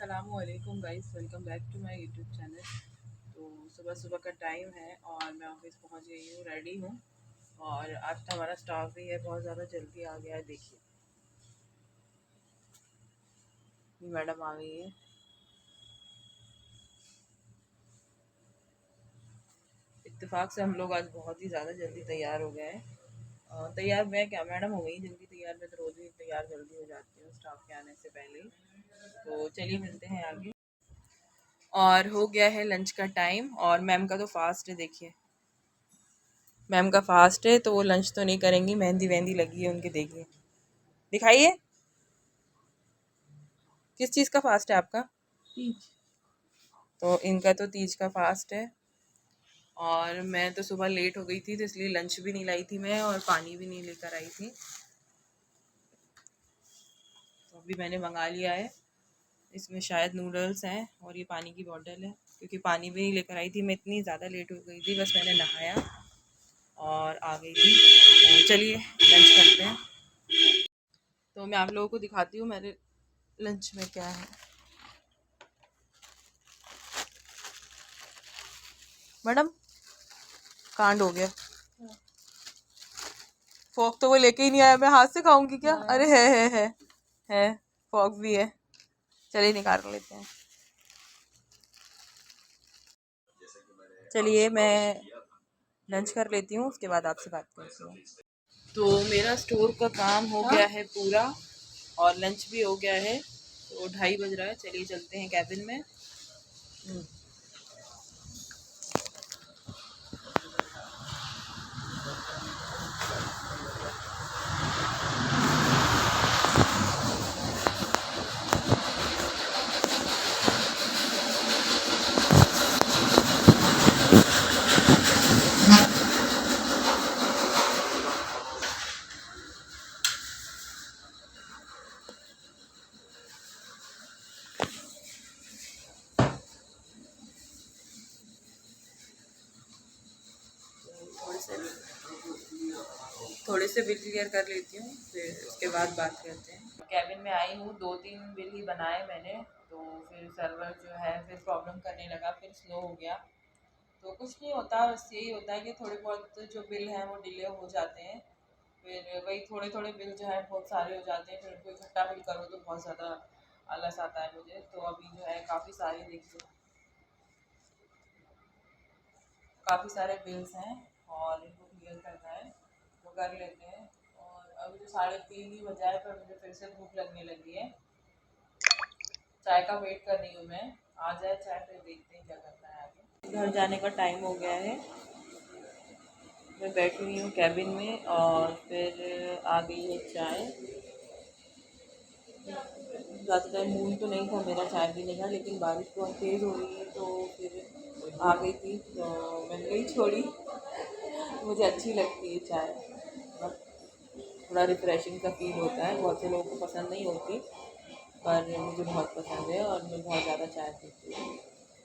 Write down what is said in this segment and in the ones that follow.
अस्सलामुअलैकुम guys, welcome back to my YouTube channel. तो सुबह सुबह का टाइम है और मैं ऑफिस पहुंच गई हूँ, रेडी हूँ। और आज तो हमारा स्टाफ भी है, बहुत ज़्यादा जल्दी आ गया है। देखिए मैडम आ गई है। इत्तेफाक से हम लोग आज बहुत ही ज़्यादा जल्दी तैयार हो गए हैं। तैयार मैं क्या, मैडम हो गई जल्दी तैयार। मैं तो रोज़ ही तैयार जल्दी हो जाती हूँ स्टाफ के आने से पहले ही। तो चलिए मिलते हैं आगे। और हो गया है लंच का टाइम और मैम का तो फास्ट है। देखिए मैम का फास्ट है तो वो लंच तो नहीं करेंगी, मेहंदी वेहंदी लगी है उनकी। देखिए दिखाइए किस चीज़ का फास्ट है आपका? तीज। तो इनका तो तीज का फास्ट है। और मैं तो सुबह लेट हो गई थी तो इसलिए लंच भी नहीं लाई थी मैं और पानी भी नहीं लेकर आई थी। तो अभी मैंने मंगा लिया है। इसमें शायद नूडल्स हैं और ये पानी की बॉटल है, क्योंकि पानी भी नहीं लेकर आई थी मैं। इतनी ज़्यादा लेट हो गई थी, बस मैंने नहाया और आ गई थी। तो चलिए लंच करते हैं। तो मैं आप लोगों को दिखाती हूँ मेरे लंच में क्या है। मैडम कांड हो गया। फोक तो वो लेके ही नहीं आया, मैं हाथ से खाऊंगी क्या? अरे है फोक भी है। चलिए निकाल लेते हैं। चलिए मैं लंच कर लेती हूँ, उसके बाद आपसे बात करती हूँ। तो मेरा स्टोर का काम हो गया है पूरा और लंच भी हो गया है। तो 2:30 बज रहा है। चलिए चलते हैं कैबिन में। थोड़े से बिल क्लियर कर लेती हूँ, फिर उसके बाद बात करते हैं। कैबिन में आई हूँ, 2-3 बिल ही बनाए मैंने। तो फिर सर्वर जो है फिर प्रॉब्लम करने लगा, फिर स्लो हो गया। तो कुछ नहीं होता, बस यही होता है कि थोड़े बहुत जो बिल हैं वो डिले हो जाते हैं। फिर वही थोड़े थोड़े बिल जो है बहुत सारे हो जाते हैं, फिर उनको इकट्ठा बिल करो तो बहुत ज़्यादा आलस आता है मुझे। तो अभी जो है काफ़ी सारे, देखिए काफ़ी सारे बिल्स हैं और इनको क्लियर करना है, तो कर लेते हैं। और अभी तो 3:30 ही बजा है, पर मुझे फिर से भूख लगने लगी है। चाय का वेट कर रही हूँ मैं, आ जाए चाय फिर देखते हैं क्या करना है आगे। घर जाने का टाइम हो गया है। मैं बैठी हुई हूँ कैबिन में और फिर आ गई है चाय। ज़्यादा मूड तो नहीं था मेरा चाय पीने का, लेकिन बारिश बहुत तेज़ हो रही है तो फिर आ गई थी, तो मैंने नहीं छोड़ी। मुझे अच्छी लगती है चाय, मतलब थोड़ा रिफ़्रेशिंग सा फील होता है। बहुत से लोगों को पसंद नहीं होती, पर मुझे बहुत पसंद है और मैं बहुत ज़्यादा चाय पीती हूँ।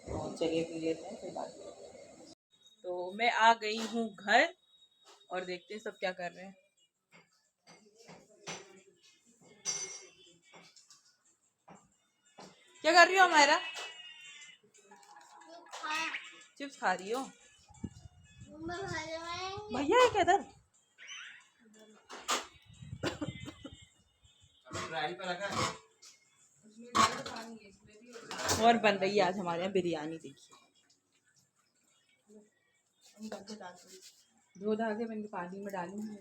तो चलिए पी लेते हैं फिर बात करते हैं। तो मैं आ गई हूँ घर और देखते हैं सब क्या कर रहे हैं। क्या कर रही हो हमारा? चिप्स खा रही हो? भैया है क्या इधर? और बन रही है आज हमारे यहाँ बिरयानी। देखिए धो धा के मैंने पानी में डाली हूँ।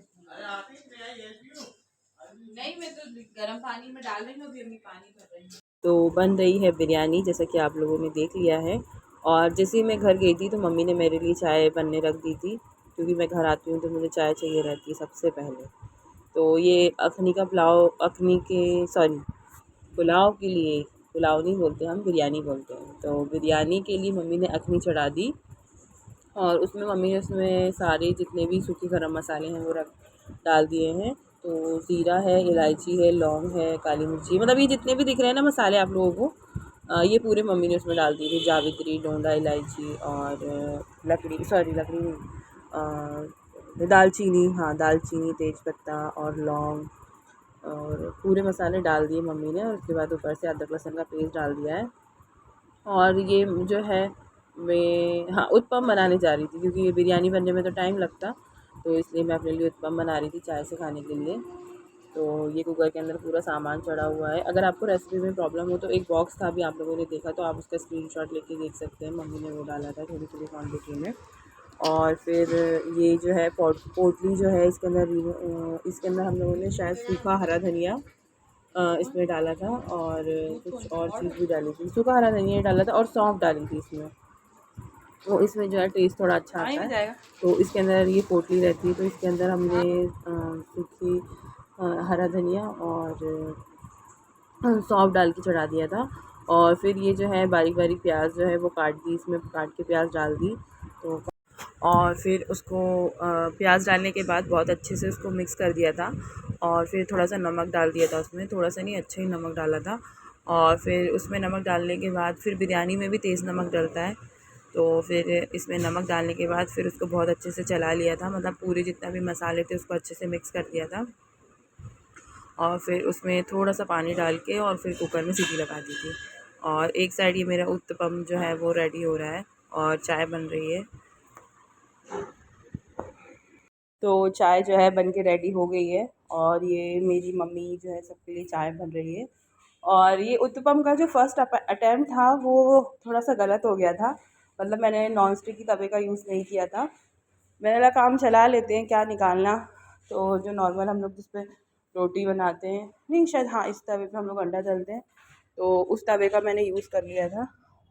नहीं, मैं तो गर्म पानी में डाल रही हूँ, अभी अम्मी पानी भर रही हूँ। तो बन रही है बिरयानी, जैसा कि आप लोगों ने देख लिया है। और जैसे ही मैं घर गई थी तो मम्मी ने मेरे लिए चाय बनने रख दी थी, क्योंकि मैं घर आती हूँ तो मुझे चाय चाहिए रहती है सबसे पहले। तो ये अखनी का पुलाव, अखनी के सॉरी पुलाव के लिए, पुलाव नहीं बोलते हम, बिरयानी बोलते हैं। तो बिरयानी के लिए मम्मी ने अखनी चढ़ा दी और उसमें मम्मी ने उसमें सारे जितने भी सूखे गरम मसाले हैं वो रख डाल दिए हैं। तो ज़ीरा है, इलायची है, लौंग है, काली मिर्ची, मतलब ये जितने भी दिख रहे हैं ना मसाले आप लोगों को, ये पूरे मम्मी ने उसमें डाल दिए थे। जावित्री, डोंडा इलायची और लकड़ी, सॉरी लकड़ी नहीं, दालचीनी, हाँ दालचीनी, तेज़पत्ता और लौंग और पूरे मसाले डाल दिए मम्मी ने, और उसके बाद ऊपर से अदरक लहसुन का पेस्ट डाल दिया है। और ये जो है मैं हाँ उत्पम बनाने जा रही थी, क्योंकि ये बिरयानी बनने में तो टाइम लगता, तो इसलिए मैं अपने लिए उत्पम बना रही थी चाय से खाने के लिए। तो ये कुकर के अंदर पूरा सामान चढ़ा हुआ है। अगर आपको रेसिपी में प्रॉब्लम हो तो एक बॉक्स था, भी आप लोगों ने देखा तो आप उसका स्क्रीनशॉट लेके देख सकते हैं, मम्मी ने वो डाला था थोड़ी थोड़ी क्वान्टिटी में। और फिर ये जो है पोटली जो है इसके अंदर हम लोगों ने शायद सूखा हरा धनिया इसमें डाला था, और कुछ और चीज़ भी डाली थी, सूखा हरा धनिया डाला था और सौंफ डाली थी इसमें। तो इसमें जो है टेस्ट थोड़ा अच्छा आता है। तो इसके अंदर ये पोटली रहती है, तो इसके अंदर हमने सूखी हरा धनिया और सौंफ डाल के चढ़ा दिया था। और फिर ये जो है बारीक बारीक प्याज जो है वो काट दी, इसमें काट के प्याज डाल दी। तो और फिर उसको प्याज डालने के बाद बहुत अच्छे से उसको मिक्स कर दिया था। और फिर थोड़ा सा नमक डाल दिया था उसमें, थोड़ा सा नहीं, अच्छा ही नमक डाला था। और फिर उसमें नमक डालने के बाद फिर बिरयानी में भी तेज़ नमक डलता है, तो फिर इसमें नमक डालने के बाद फिर उसको बहुत अच्छे से चला लिया था, मतलब पूरे जितना भी मसाले थे उसको अच्छे से मिक्स कर दिया था। और फिर उसमें थोड़ा सा पानी डाल के और फिर कुकर में सीटी लगा दी थी। और एक साइड ये मेरा उत्तपम जो है वो रेडी हो रहा है और चाय बन रही है। तो चाय जो है बन के रेडी हो गई है, और ये मेरी मम्मी जो है सबके लिए चाय बन रही है। और ये उत्तपम का जो फर्स्ट अटैम्प्ट था वो थोड़ा सा गलत हो गया था, मतलब मैंने नॉन स्टिक की तवे का यूज़ नहीं किया था। मैंने बोला काम चला लेते हैं, क्या निकालना। तो जो नॉर्मल हम लोग जिस पे रोटी बनाते हैं, नहीं शायद हाँ इस तवे पे हम लोग अंडा तलते हैं, तो उस तवे का मैंने यूज़ कर लिया था।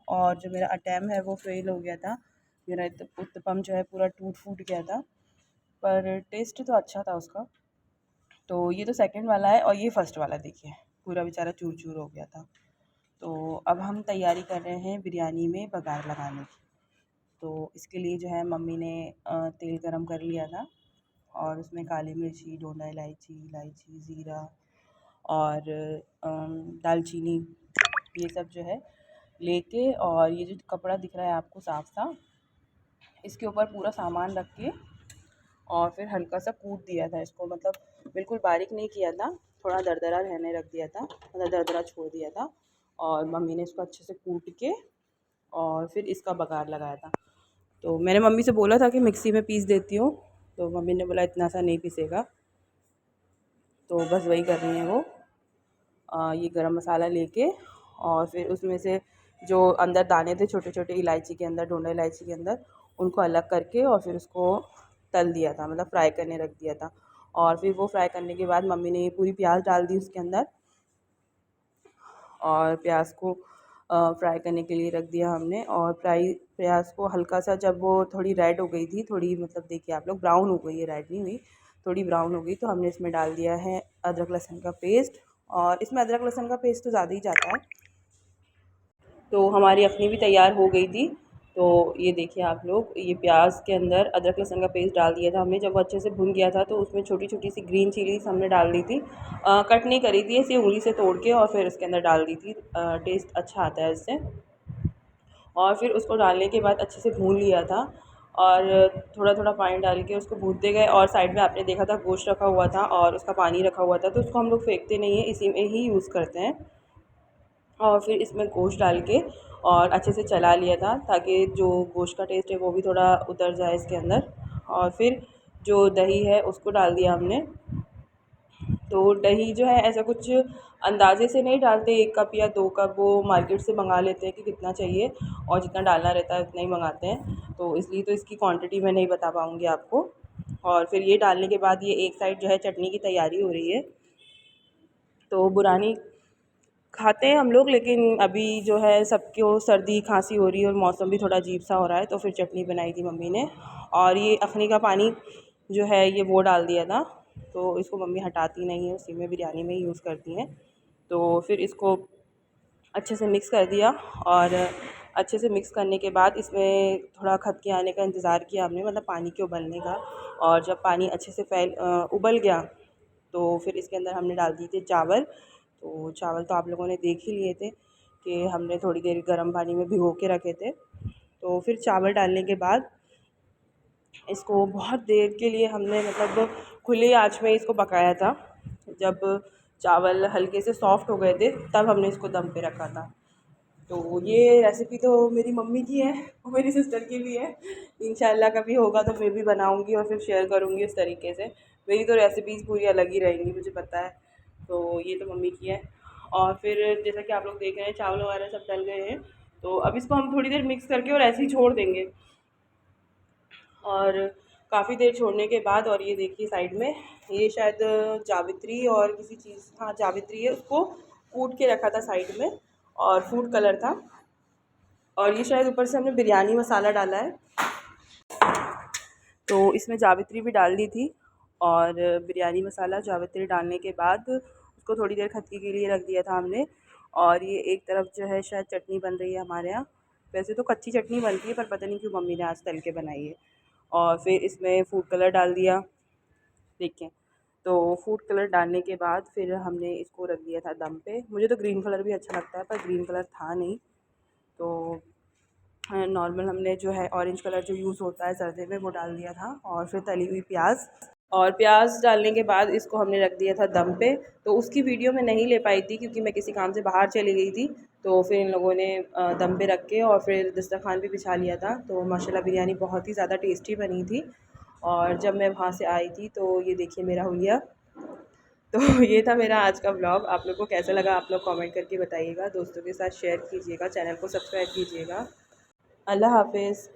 और जो मेरा अटैम्प्ट है वो फेल हो गया था, मेरा उत्तपम जो है पूरा टूट फूट गया था, पर टेस्ट तो अच्छा था उसका। तो ये तो सेकंड वाला है, और ये फर्स्ट वाला देखिए पूरा बेचारा चूर चूर हो गया था। तो अब हम तैयारी कर रहे हैं बिरयानी में बघार लगाने की। तो इसके लिए जो है मम्मी ने तेल गरम कर लिया था, और उसमें काली मिर्ची, डोंडा इलायची, ज़ीरा और दालचीनी, ये सब जो है लेके, और ये जो कपड़ा दिख रहा है आपको साफ साफ, इसके ऊपर पूरा सामान रख के और फिर हल्का सा कूट दिया था इसको, मतलब बिल्कुल बारीक नहीं किया था, थोड़ा दरदरा रहने रख दिया था, मतलब दरदरा छोड़ दिया था। और मम्मी ने इसको अच्छे से कूट के और फिर इसका बघार लगाया था। तो मैंने मम्मी से बोला था कि मिक्सी में पीस देती हूँ, तो मम्मी ने बोला इतना सा नहीं पीसेगा, तो बस वही कर रही हैं वो। ये गरम मसाला लेके और फिर उसमें से जो अंदर दाने थे छोटे छोटे इलायची के अंदर, डोंडा इलायची के अंदर, उनको अलग करके और फिर उसको तल दिया था, मतलब फ्राई करने रख दिया था। और फिर वो फ्राई करने के बाद मम्मी ने ये पूरी प्याज डाल दी उसके अंदर, और प्याज को फ्राई करने के लिए रख दिया हमने। और प्याज को हल्का सा जब वो थोड़ी रेड हो गई थी, थोड़ी मतलब देखिए आप लोग ब्राउन हो गई है, रेड नहीं हुई, थोड़ी ब्राउन हो गई, तो हमने इसमें डाल दिया है अदरक लहसुन का पेस्ट। और इसमें अदरक लहसुन का पेस्ट तो ज़्यादा ही जाता है। तो हमारी अखनी भी तैयार हो गई थी। तो ये देखिए आप लोग, ये प्याज के अंदर अदरक लहसुन का पेस्ट डाल दिया था हमने। जब वो अच्छे से भुन गया था तो उसमें छोटी छोटी सी ग्रीन चिलीज़ हमने डाल दी थी, कट नहीं करी थी, ऐसे उंगली से तोड़ के और फिर उसके अंदर डाल दी थी। टेस्ट अच्छा आता है इससे। और फिर उसको डालने के बाद अच्छे से भून लिया था, और थोड़ा थोड़ा पानी डाल के उसको भूनते गए। और साइड में आपने देखा था गोश्त रखा हुआ था और उसका पानी रखा हुआ था, तो उसको हम लोग फेंकते नहीं हैं, इसी में ही यूज़ करते हैं। और फिर इसमें गोश्त डाल के और अच्छे से चला लिया था, ताकि जो गोश्त का टेस्ट है वो भी थोड़ा उतर जाए इसके अंदर। और फिर जो दही है उसको डाल दिया हमने। तो दही जो है ऐसा कुछ अंदाज़े से नहीं डालते, 1 कप या 2 कप, वो मार्केट से मंगा लेते हैं कि कितना चाहिए और जितना डालना रहता है उतना ही मंगाते हैं, तो इसलिए तो इसकी क्वांटिटी मैं नहीं बता पाऊँगी आपको। और फिर ये डालने के बाद ये एक साइड जो है चटनी की तैयारी हो रही है। तो बुरानी खाते हैं हम लोग, लेकिन अभी जो है सबको सर्दी खांसी हो रही है और मौसम भी थोड़ा अजीब सा हो रहा है, तो फिर चटनी बनाई थी मम्मी ने। और ये अखनी का पानी जो है ये वो डाल दिया था, तो इसको मम्मी हटाती नहीं है, उसी में बिरयानी में ही यूज़ करती हैं। तो फिर इसको अच्छे से मिक्स कर दिया, और अच्छे से मिक्स करने के बाद इसमें थोड़ा खदके आने का इंतज़ार किया हमने, मतलब पानी के उबलने का। और जब पानी अच्छे से उबल गया, तो फिर इसके अंदर हमने डाल दिए थे चावल। तो चावल तो आप लोगों ने देख ही लिए थे कि हमने थोड़ी देर गर्म पानी में भिगो के रखे थे। तो फिर चावल डालने के बाद इसको बहुत देर के लिए हमने मतलब खुली आंच में इसको पकाया था। जब चावल हल्के से सॉफ्ट हो गए थे तब हमने इसको दम पे रखा था। तो ये रेसिपी तो मेरी मम्मी की है और मेरी सिस्टर की भी है। इंशाल्लाह कभी होगा तो मैं भी बनाऊंगी और फिर शेयर करूंगी उस तरीके से। मेरी तो रेसिपीज़ पूरी अलग ही रहेंगी, मुझे पता है। तो ये तो मम्मी की है। और फिर जैसा कि आप लोग देख रहे हैं चावल वगैरह सब डल गए हैं, तो अब इसको हम थोड़ी देर मिक्स करके और ऐसे ही छोड़ देंगे। और काफ़ी देर छोड़ने के बाद, और ये देखिए साइड में, ये शायद जावित्री और किसी चीज़, हाँ जावित्री है, उसको कूट के रखा था साइड में, और फूड कलर था। और ये शायद ऊपर से हमने बिरयानी मसाला डाला है, तो इसमें जावित्री भी डाल दी थी। और बिरयानी मसाला जावित्री डालने के बाद उसको थोड़ी देर खत्की के लिए रख दिया था हमने। और ये एक तरफ जो है शायद चटनी बन रही है हमारे यहाँ। वैसे तो कच्ची चटनी बनती है, पर पता नहीं क्यों मम्मी ने आज तल के बनाई है। और फिर इसमें फूड कलर डाल दिया, देखें। तो फूड कलर डालने के बाद फिर हमने इसको रख दिया था दम पे। मुझे तो ग्रीन कलर भी अच्छा लगता है, पर ग्रीन कलर था नहीं, तो नॉर्मल हमने जो है ऑरेंज कलर जो यूज़ होता है सर्दी में वो डाल दिया था। और फिर तली हुई प्याज, और प्याज डालने के बाद इसको हमने रख दिया था दम पे। तो उसकी वीडियो मैं नहीं ले पाई थी क्योंकि मैं किसी काम से बाहर चली गई थी। तो फिर इन लोगों ने दम पे रख के और फिर दस्तरखान भी बिछा लिया था। तो माशाल्लाह बिरयानी बहुत ही ज़्यादा टेस्टी बनी थी। और जब मैं वहाँ से आई थी तो ये देखिए मेरा हुलिया। तो ये था मेरा आज का व्लॉग। आप लोग को कैसा लगा आप लोग कमेंट करके बताइएगा, दोस्तों के साथ शेयर कीजिएगा, चैनल को सब्सक्राइब कीजिएगा। अल्लाह हाफ़िज़।